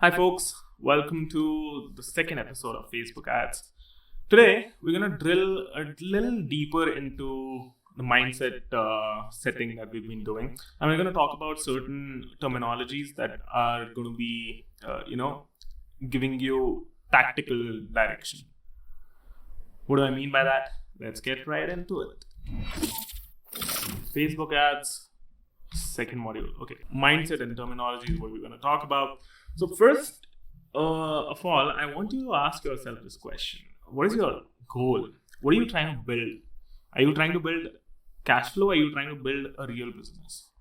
Hi, folks. Welcome to the second episode of Facebook Ads. Today, we're going to drill a little deeper into the mindset setting that we've been doing. And we're going to talk about certain terminologies that are going to be, giving you tactical direction. What do I mean by that? Let's get right into it. Facebook Ads, second module. Okay, mindset and terminology is what we're going to talk about. So first of all, I want you to ask yourself this question. What is your goal? What are you trying to build? Are you trying to build cash flow? Are you trying to build a real business?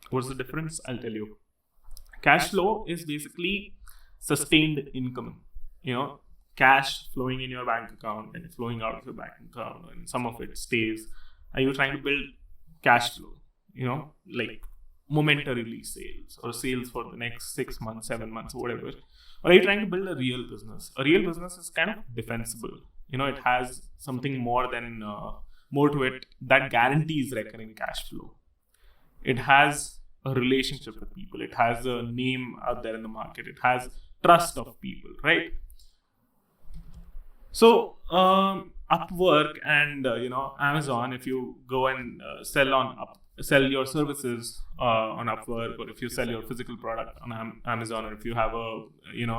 What's the difference? I'll tell you. Cash flow is basically sustained income. Cash flowing in your bank account and flowing out of your bank account, and some of it stays. Are you trying to build cash flow? Like momentarily sales or sales for the next 6 months, 7 months, whatever. Or are you trying to build a real business? A real business is kind of defensible. It has something more to it that guarantees recurring cash flow. It has a relationship with people. It has a name out there in the market. It has trust of people, right? So Upwork and Amazon, if you go and sell your services on Upwork, or if you sell your physical product on Amazon, or if you have a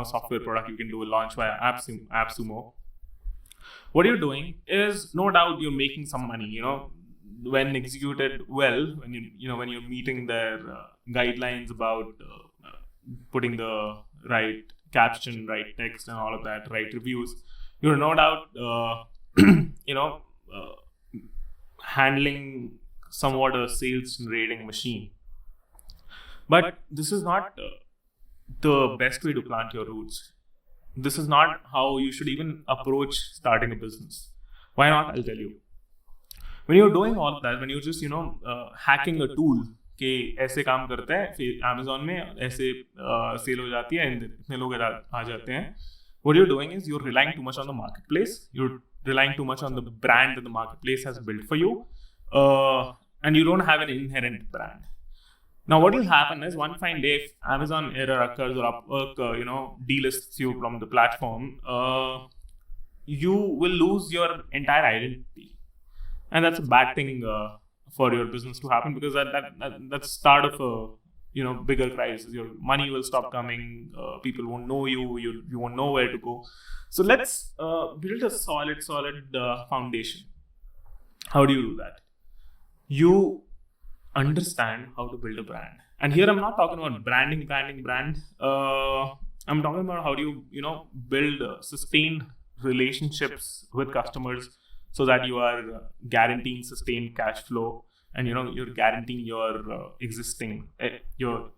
software product you can do a launch via AppSumo, what you're doing is, no doubt, you're making some money. When executed well, when you're meeting their guidelines about putting the right caption, right text, and all of that, right reviews, you're no doubt handling somewhat a sales generating machine. But this is not the best way to plant your roots. This is not how you should even approach starting a business. Why not? I'll tell you. When you're doing all of that, when you're just hacking a tool कि ऐसे काम करता है, फिर Amazon में ऐसे cell हो जाती है, इतने लोग आ जाते हैं. What you're doing is you're relying too much on the marketplace. You're relying too much on the brand that the marketplace has built for you. And you don't have an inherent brand. Now, what will happen is, one fine day, if Amazon error occurs or Upwork, delists you from the platform, you will lose your entire identity, and that's a bad thing for your business to happen, because that's start of a bigger crisis. Your money will stop coming. People won't know you. You won't know where to go. So let's build a solid foundation. How do you do that? You understand how to build a brand. And here I'm not talking about brand. I'm talking about how do you build sustained relationships with customers, so that you are guaranteeing sustained cash flow, and you're guaranteeing your you're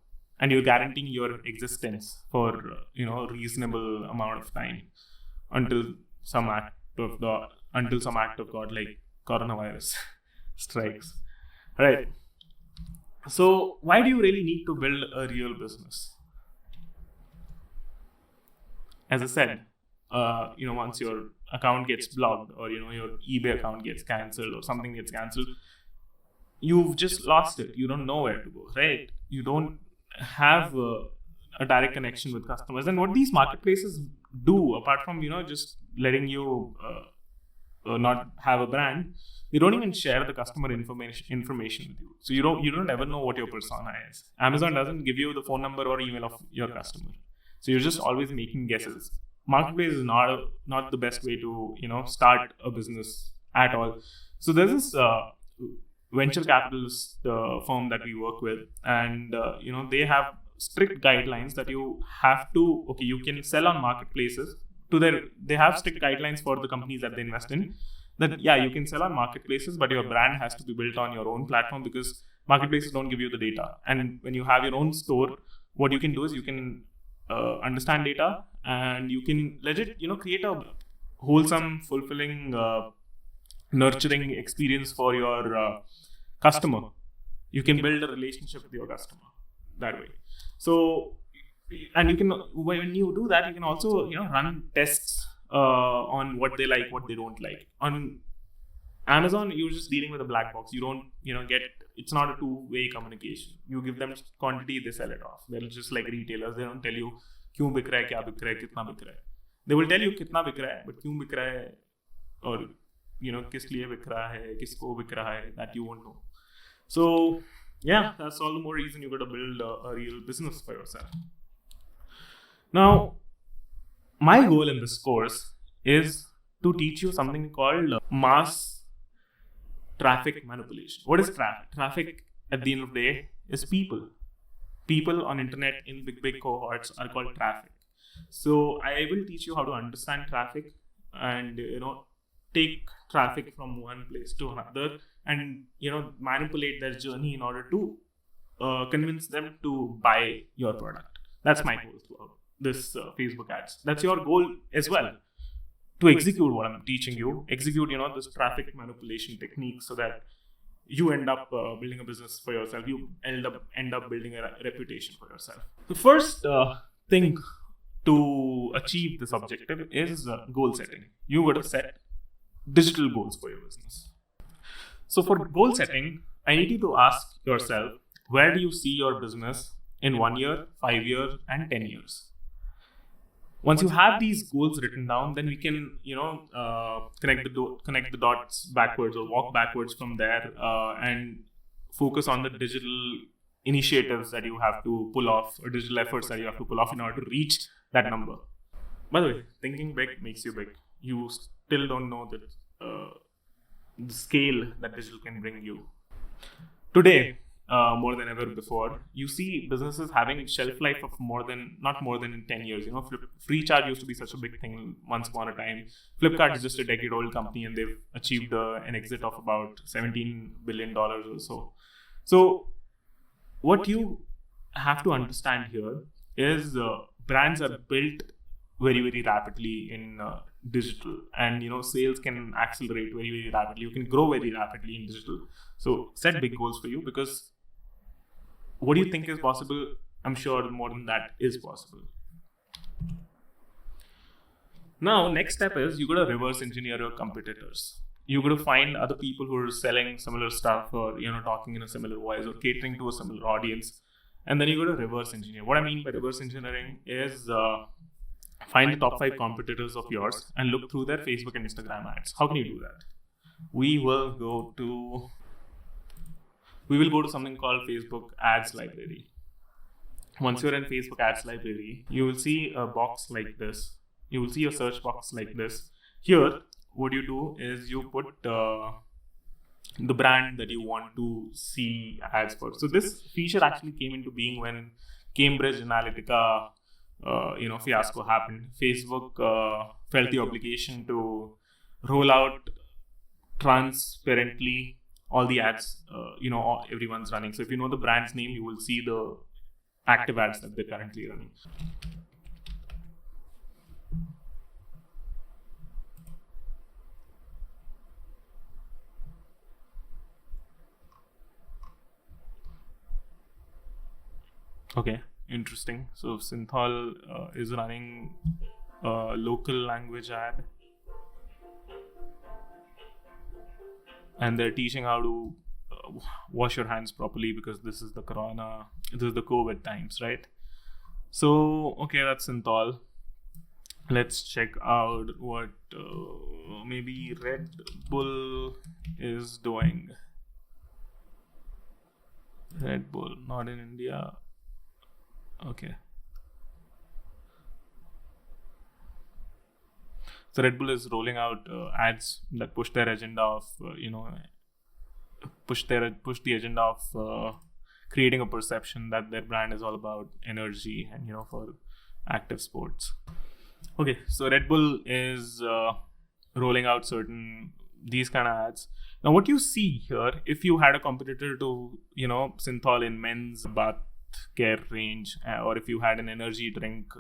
guaranteeing your existence for a reasonable amount of time, until some act of God like coronavirus strikes. Right. So why do you really need to build a real business? As I said, once your account gets blocked, or your eBay account gets cancelled, or something gets cancelled, you've just lost it. You don't know where to go, right? You don't have a direct connection with customers. And what these marketplaces do, apart from just letting you not have a brand, they don't even share the customer information with you. So you don't ever know what your persona is. Amazon doesn't give you the phone number or email of your customer. So you're just always making guesses. Marketplace is not the best way to start a business at all. So there's this venture capitalist firm that we work with, and they have strict guidelines that you have to. Okay, you can sell on marketplaces. They have strict guidelines for the companies that they invest in. That you can sell on marketplaces, but your brand has to be built on your own platform, because marketplaces don't give you the data. And when you have your own store, what you can do is you can understand data, and you can legit create a wholesome, fulfilling, nurturing experience for your customer. You can build a relationship with your customer that way. So, and you can, when you do that, you can also run tests on what they like, what they don't like. On Amazon, you're just dealing with a black box. You don't, it's not a two-way communication. You give them quantity, they sell it off. They're just like retailers. They don't tell you, क्यों बिक रहा है, क्या बिक रहा है, कितना बिक रहा है. They will tell you कितना बिक रहा है, but क्यों बिक रहा है और किस लिए बिक रहा है, किसको बिक रहा है, that you won't know. So yeah, that's all the more reason you got to build a real business for yourself. Now, my goal in this course is to teach you something called mass traffic manipulation. What is traffic? Traffic, at the end of the day, is people. People on internet in big cohorts are called traffic. So I will teach you how to understand traffic and take traffic from one place to another and manipulate their journey in order to convince them to buy your product. That's my goal throughout this Facebook ads. That's your goal as well, to execute what I'm teaching you, execute this traffic manipulation technique so that you end up building a business for yourself. You end up building a reputation for yourself. The first thing to achieve this objective is goal setting. You got to set digital goals for your business. So for goal setting, I need you to ask yourself, where do you see your business in 1 year, 5 years, and 10 years? Once you have these goals written down, then we can, connect the dots backwards or walk backwards from there and focus on the digital initiatives that you have to pull off or digital efforts that you have to pull off in order to reach that number. By the way, thinking big makes you big. You still don't know the scale that digital can bring you. Today, more than ever before, you see businesses having shelf life of not more than 10 years. Free charge used to be such a big thing once upon a time. Flipkart is just a decade-old company, and they've achieved an exit of about $17 billion or so. So, what you have to understand here is brands are built very, very rapidly in digital, and sales can accelerate very, very rapidly. You can grow very rapidly in digital. So set big goals for you, because what do you think is possible? I'm sure more than that is possible. Now, next step is you got to reverse engineer your competitors. You got to find other people who are selling similar stuff, or talking in a similar voice, or catering to a similar audience, and then you got to reverse engineer. What I mean by reverse engineering is find the top 5 competitors of yours and look through their Facebook and Instagram ads. How can you do that? We will go to something called Facebook Ads Library. Once you're in Facebook Ads Library, you will see a box like this. You will see a search box like this. Here, what you do is you put the brand that you want to see ads for. So this feature actually came into being when Cambridge Analytica fiasco happened. Facebook felt the obligation to roll out transparently all the ads everyone's running. So if you know the brand's name, you will see the active ads that they're currently running. Okay, interesting. So Synthol is running a local language ad, and they're teaching how to wash your hands properly, because this is the COVID times, right? So, okay, that's Synthol. Let's check out what maybe Red Bull is doing. Red Bull, not in India. Okay. So Red Bull is rolling out ads that push their agenda of, push the agenda of creating a perception that their brand is all about energy and, for active sports. Okay, so Red Bull is rolling out these kind of ads. Now, what you see here, if you had a competitor to, Synthol in men's bath care range, or if you had an energy drink,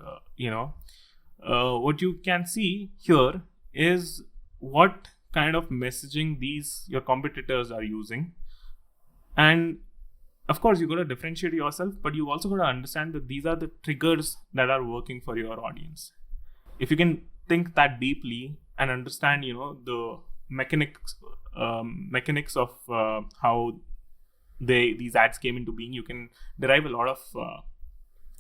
what you can see here is what kind of messaging your competitors are using. And of course, you got to differentiate yourself, but you also got to understand that these are the triggers that are working for your audience. If you can think that deeply and understand, the mechanics of how these ads came into being, you can derive a lot of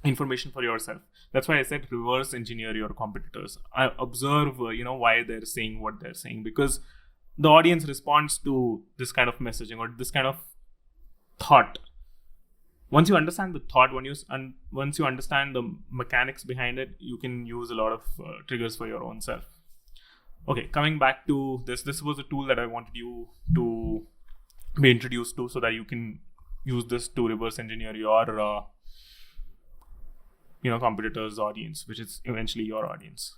information for yourself. That's why I said reverse engineer your competitors. I observe, why they're saying what they're saying, because the audience responds to this kind of messaging or this kind of thought. Once you understand the thought, once you understand the mechanics behind it, you can use a lot of triggers for your own self. Okay, coming back to this was a tool that I wanted you to be introduced to so that you can use this to reverse engineer your competitor's audience, which is eventually your audience.